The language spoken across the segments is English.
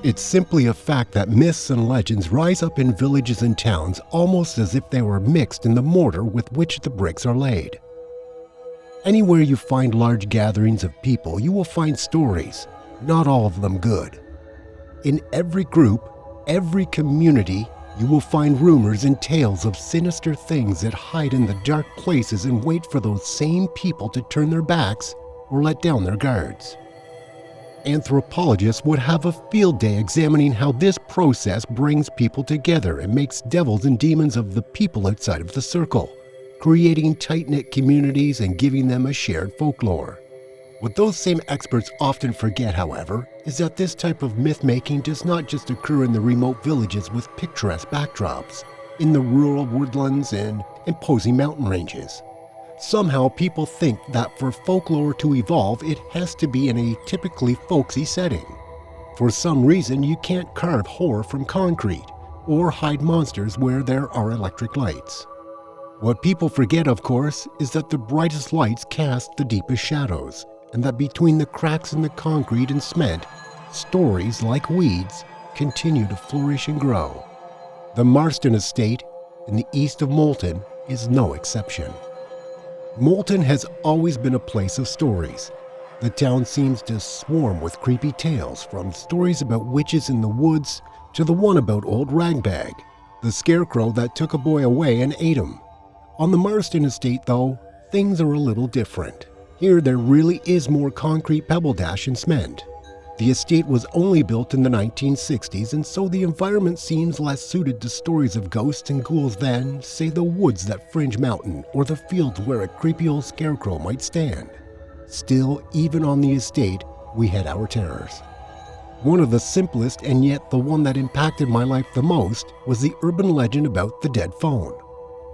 It's simply a fact that myths and legends rise up in villages and towns almost as if they were mixed in the mortar with which the bricks are laid. Anywhere you find large gatherings of people, you will find stories, not all of them good. In every group, every community, you will find rumors and tales of sinister things that hide in the dark places and wait for those same people to turn their backs or let down their guards. Anthropologists would have a field day examining how this process brings people together and makes devils and demons of the people outside of the circle, creating tight-knit communities and giving them a shared folklore. What those same experts often forget, however, is that this type of myth-making does not just occur in the remote villages with picturesque backdrops, in the rural woodlands and imposing mountain ranges. Somehow people think that for folklore to evolve, it has to be in a typically folksy setting. For some reason, you can't carve horror from concrete or hide monsters where there are electric lights. What people forget, of course, is that the brightest lights cast the deepest shadows, and that between the cracks in the concrete and cement, stories like weeds continue to flourish and grow. The Marston Estate in the east of Moulton is no exception. Moulton has always been a place of stories. The town seems to swarm with creepy tales, from stories about witches in the woods to the one about old Ragbag, the scarecrow that took a boy away and ate him. On the Marston Estate, though, things are a little different. Here there really is more concrete pebble dash and cement. The estate was only built in the 1960s, and so the environment seems less suited to stories of ghosts and ghouls than, say, the woods that fringe mountain or the fields where a creepy old scarecrow might stand. Still, even on the estate, we had our terrors. One of the simplest, and yet the one that impacted my life the most, was the urban legend about the dead phone.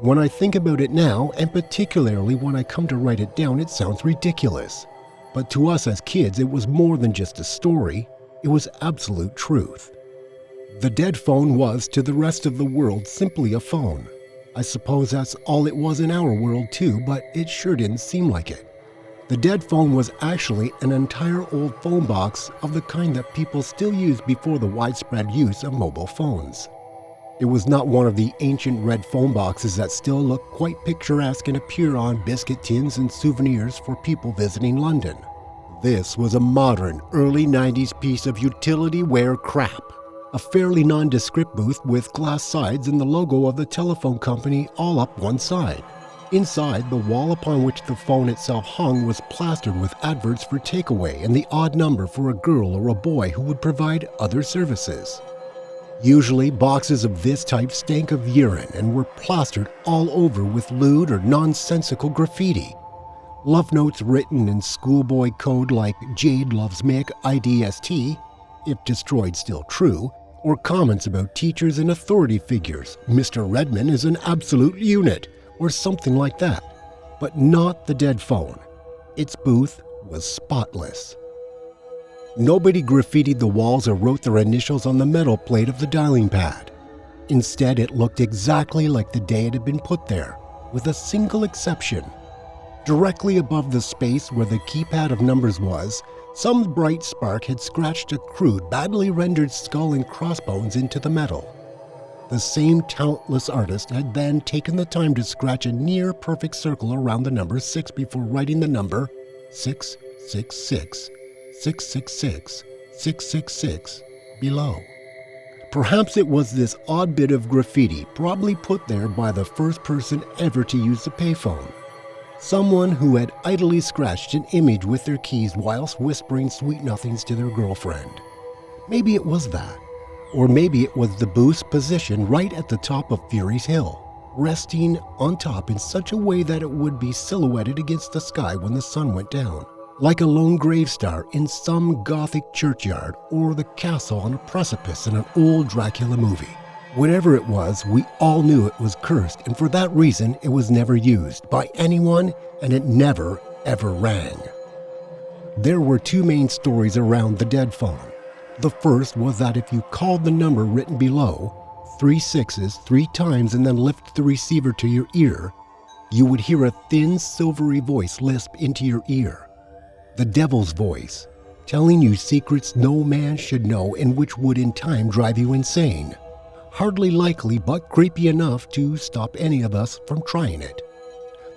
When I think about it now, and particularly when I come to write it down, it sounds ridiculous. But to us as kids, it was more than just a story, it was absolute truth. The dead phone was, to the rest of the world, simply a phone. I suppose that's all it was in our world too, but it sure didn't seem like it. The dead phone was actually an entire old phone box of the kind that people still use before the widespread use of mobile phones. It was not one of the ancient red phone boxes that still look quite picturesque and appear on biscuit tins and souvenirs for people visiting London. This was a modern, early 90s piece of utility-ware crap. A fairly nondescript booth with glass sides and the logo of the telephone company all up one side. Inside, the wall upon which the phone itself hung was plastered with adverts for takeaway and the odd number for a girl or a boy who would provide other services. Usually, boxes of this type stank of urine and were plastered all over with lewd or nonsensical graffiti. Love notes written in schoolboy code like Jade loves Mick IDST, if destroyed still true, or comments about teachers and authority figures, Mr. Redman is an absolute unit, or something like that. But not the dead phone. Its booth was spotless. Nobody graffitied the walls or wrote their initials on the metal plate of the dialing pad. Instead, it looked exactly like the day it had been put there, with a single exception. Directly above the space where the keypad of numbers was, some bright spark had scratched a crude, badly rendered skull and crossbones into the metal. The same talentless artist had then taken the time to scratch a near-perfect circle around the number 6 before writing the number 666. 666, 666 below. Perhaps it was this odd bit of graffiti, probably put there by the first person ever to use the payphone. Someone who had idly scratched an image with their keys whilst whispering sweet nothings to their girlfriend. Maybe it was that. Or maybe it was the booth's position right at the top of Fury's Hill, resting on top in such a way that it would be silhouetted against the sky when the sun went down, like a lone grave star in some Gothic churchyard or the castle on a precipice in an old Dracula movie. Whatever it was, we all knew it was cursed, and for that reason it was never used by anyone, and it never, ever rang. There were two main stories around the dead phone. The first was that if you called the number written below, 3 sixes 3 times and then lifted the receiver to your ear, you would hear a thin, silvery voice lisp into your ear. The devil's voice, telling you secrets no man should know and which would in time drive you insane. Hardly likely, but creepy enough to stop any of us from trying it.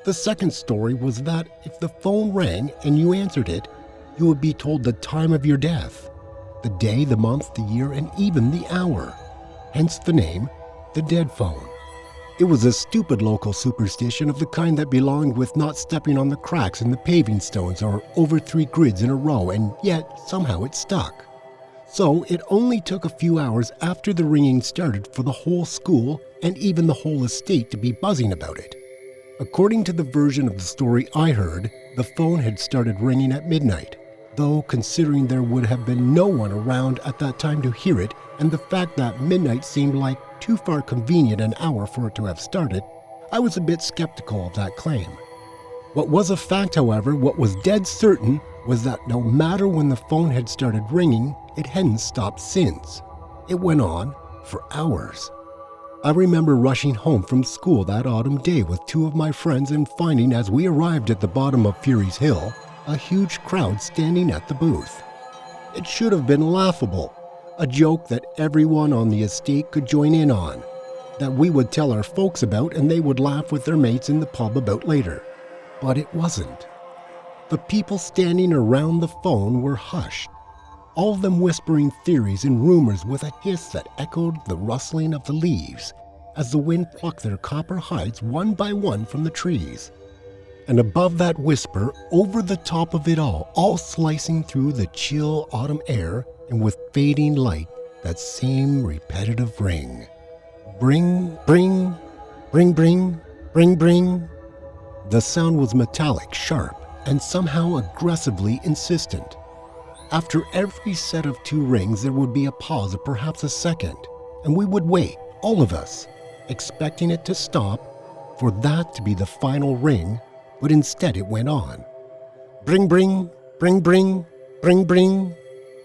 The second story was that if the phone rang and you answered it, you would be told the time of your death, the day, the month, the year, and even the hour. Hence the name, the dead phone. It was a stupid local superstition of the kind that belonged with not stepping on the cracks in the paving stones or over 3 grids in a row, and yet somehow it stuck. So it only took a few hours after the ringing started for the whole school and even the whole estate to be buzzing about it. According to the version of the story I heard, the phone had started ringing at midnight, though considering there would have been no one around at that time to hear it, and the fact that midnight seemed like too far convenient an hour for it to have started, I was a bit skeptical of that claim. What was a fact, however, what was dead certain, was that no matter when the phone had started ringing, it hadn't stopped since. It went on for hours. I remember rushing home from school that autumn day with 2 of my friends and finding as we arrived at the bottom of Fury's Hill, a huge crowd standing at the booth. It should have been laughable, a joke that everyone on the estate could join in on, that we would tell our folks about and they would laugh with their mates in the pub about later. But it wasn't. The people standing around the phone were hushed, all of them whispering theories and rumors with a hiss that echoed the rustling of the leaves as the wind plucked their copper hides one by one from the trees. And above that whisper, over the top of it all slicing through the chill autumn air and with fading light, that same repetitive ring. Bring, bring, bring, bring, bring, bring. The sound was metallic, sharp, and somehow aggressively insistent. After every set of 2 rings, there would be a pause of perhaps a second, and we would wait, all of us, expecting it to stop, for that to be the final ring, but instead it went on. Bring, bring, bring, bring, bring, bring.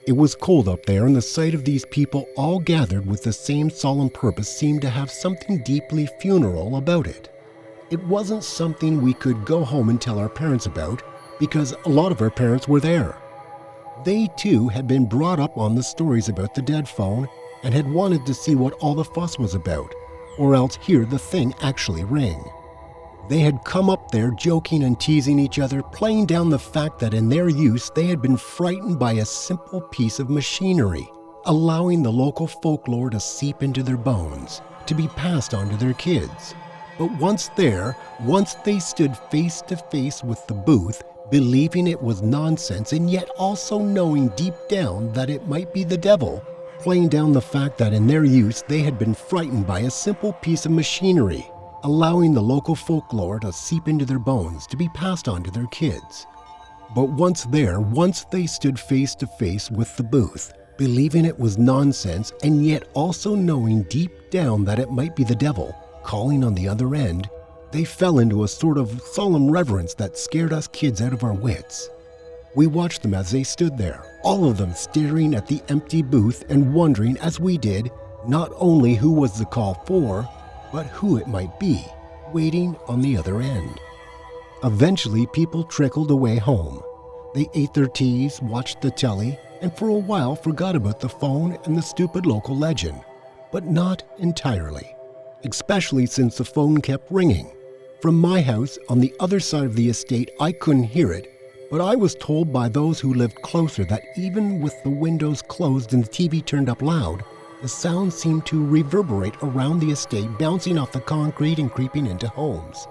It was cold up there, and the sight of these people all gathered with the same solemn purpose seemed to have something deeply funereal about it. It wasn't something we could go home and tell our parents about, because a lot of our parents were there. They too had been brought up on the stories about the dead phone and had wanted to see what all the fuss was about, or else hear the thing actually ring. They had come up there joking and teasing each other, playing down the fact that in their use they had been frightened by a simple piece of machinery, allowing the local folklore to seep into their bones, to be passed on to their kids. But once there, once they stood face to face with the booth, believing it was nonsense and yet also knowing deep down that it might be the devil, playing down the fact that in their use they had been frightened by a simple piece of machinery, allowing the local folklore to seep into their bones, to be passed on to their kids. But once there, once they stood face to face with the booth, believing it was nonsense and yet also knowing deep down that it might be the devil calling on the other end, they fell into a sort of solemn reverence that scared us kids out of our wits. We watched them as they stood there, all of them staring at the empty booth and wondering, as we did, not only who was the call for, but who it might be, waiting on the other end. Eventually, people trickled away home. They ate their teas, watched the telly, and for a while forgot about the phone and the stupid local legend. But not entirely, especially since the phone kept ringing. From my house on the other side of the estate, I couldn't hear it, but I was told by those who lived closer that even with the windows closed and the TV turned up loud, the sound seemed to reverberate around the estate, bouncing off the concrete and creeping into homes.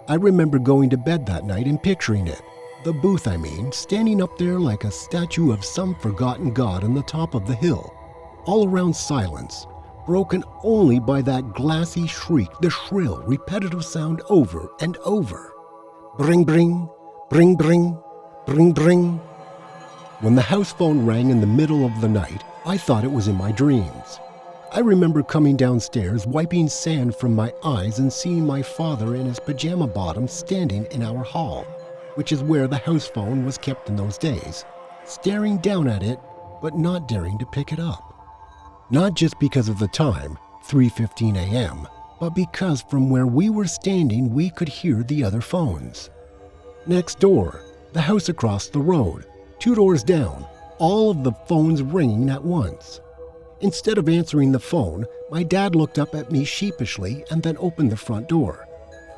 I remember going to bed that night and picturing it, the booth I mean, standing up there like a statue of some forgotten god on the top of the hill, all around silence, broken only by that glassy shriek, the shrill, repetitive sound over and over. Bring, bring, bring, bring, bring, bring. When the house phone rang in the middle of the night, I thought it was in my dreams. I remember coming downstairs, wiping sand from my eyes and seeing my father in his pajama bottoms standing in our hall, which is where the house phone was kept in those days, staring down at it, but not daring to pick it up. Not just because of the time, 3:15 a.m., but because from where we were standing we could hear the other phones. Next door, the house across the road, 2 doors down, all of the phones ringing at once. Instead of answering the phone, my dad looked up at me sheepishly and then opened the front door.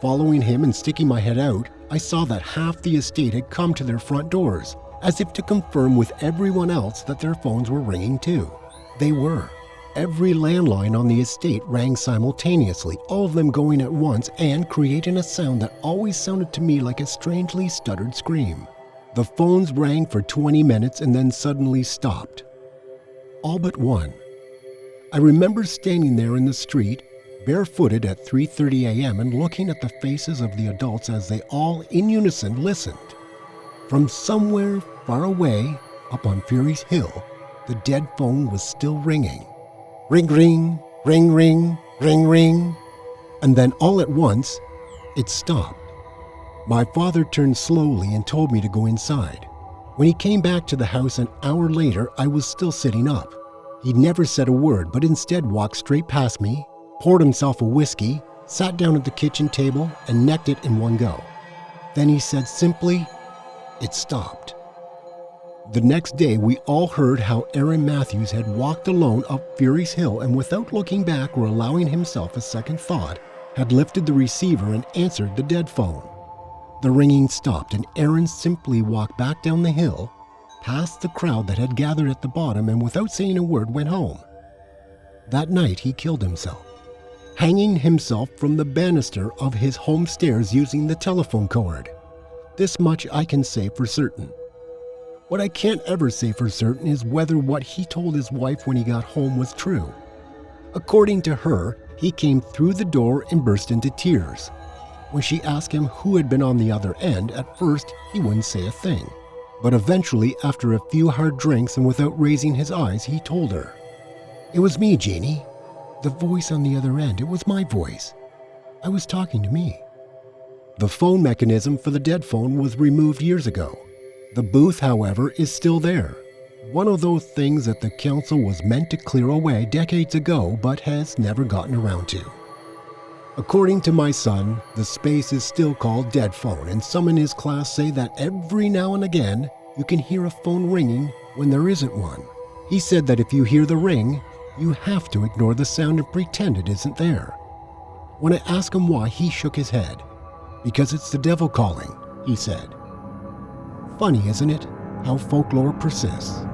Following him and sticking my head out, I saw that half the estate had come to their front doors, as if to confirm with everyone else that their phones were ringing too. They were. Every landline on the estate rang simultaneously, all of them going at once and creating a sound that always sounded to me like a strangely stuttered scream. The phones rang for 20 minutes and then suddenly stopped. All but one. I remember standing there in the street, barefooted at 3:30 a.m. and looking at the faces of the adults as they all in unison listened. From somewhere far away, up on Fury's Hill, the dead phone was still ringing. Ring, ring, ring, ring, ring, ring. And then all at once, it stopped. My father turned slowly and told me to go inside. When he came back to the house an hour later, I was still sitting up. He never said a word, but instead walked straight past me, poured himself a whiskey, sat down at the kitchen table, and necked it in one go. Then he said simply, "It stopped." The next day, we all heard how Aaron Matthews had walked alone up Fury's Hill and without looking back or allowing himself a second thought, had lifted the receiver and answered the dead phone. The ringing stopped and Aaron simply walked back down the hill, past the crowd that had gathered at the bottom, and without saying a word went home. That night he killed himself, hanging himself from the banister of his home stairs using the telephone cord. This much I can say for certain. What I can't ever say for certain is whether what he told his wife when he got home was true. According to her, he came through the door and burst into tears. When she asked him who had been on the other end, at first he wouldn't say a thing. But eventually, after a few hard drinks and without raising his eyes, he told her, "It was me, Jeannie. The voice on the other end, it was my voice. I was talking to me." The phone mechanism for the dead phone was removed years ago. The booth, however, is still there. One of those things that the council was meant to clear away decades ago but has never gotten around to. According to my son, the space is still called Dead Phone, and some in his class say that every now and again you can hear a phone ringing when there isn't one. He said that if you hear the ring, you have to ignore the sound and pretend it isn't there. When I asked him why, he shook his head. "Because it's the devil calling," he said. Funny, isn't it, how folklore persists?